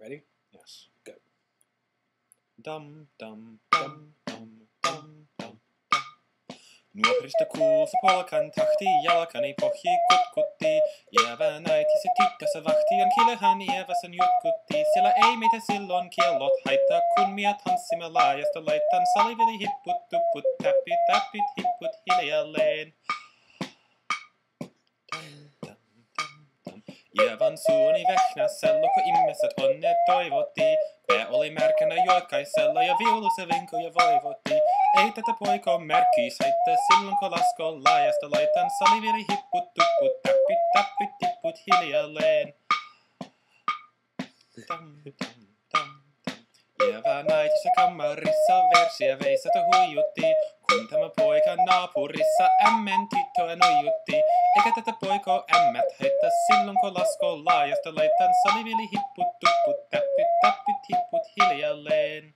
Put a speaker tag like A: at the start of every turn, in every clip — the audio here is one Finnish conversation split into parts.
A: Ready?
B: Yes.
A: Go.
B: Dum dum dum dum dum dum dum. Nuorista kuulsi polkan tahti, jalkani pohji kutkutti. Iävä äiti se tyttönsä vahti, on kilehän iäväsen jutkutti. Siellä ei meitä silloin kiellot haittaa, kun mie tanssimme laajasta laitan. Saliveli hipput, tupput, täppit, täppit, hipput hiljalleen. Iävän suuni vehnäsellä, kun ihmiset onne toivotti. Pää oli märkänä jokaisella ja viulu se vinkoja voivotti. Ei tätä poikoo merkkis haittaa silloin kun laskoo laajasta laitan. Salivili hipput, tupput, täppit, täppit, tipput hiljalleen. Iävä naisessa kammarissa versiä veisata huijutti. Kun tämä poika naapurissa ämmen tyttöä nuijutti. Eikä tätä poikoo ämmät haittaa silloin kun laskoo laajasta laitan. Salivili hipput, tupput, täppit, täppit, hipput hiljalleen.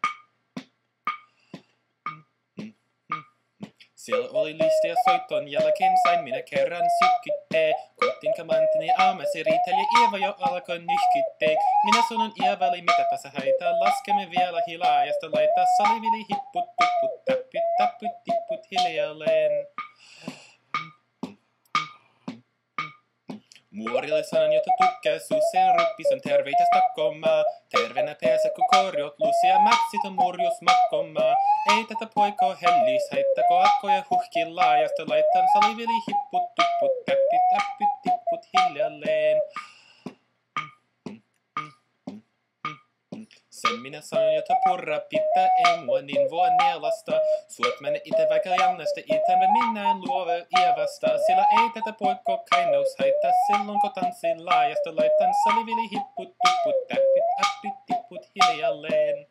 B: Siellä oli listiä soiton jälkeen sain minä kerran sykkitee. Kotiin kamantini aamasi riiteli ja Ieva jo alkoi nyhkittee. Minä sanon Ievalle mitäpä sä haittaa, laskemme vielä hilaajasta laittaa. Salivili hipput, tupput, täppit, täppit, tipput hiljalleen. Muorille sanon, jota tykkää suseen ruppisen terveitä Stockholmaa. Terveenä pääsä kun korjot lusia, mätsit on murjus makkomaa. Ei tätä poikoo hellis haittako akkoja huhki laajasta laitan. Salivili hipput, tupput, täppit, täppit, tipput hiljalleen. Sen minä sanon, jota purra pitää, ei mua niin voi nielasta. Suot mene ite vaikka jännästä itän, minä en luove Ievasta. Sillä ei tätä poikko kainous haittaa, silloin kun tanssin laajasta laitan. Salivili hipput, tupput, täppit, appit, tipput hiljalleen.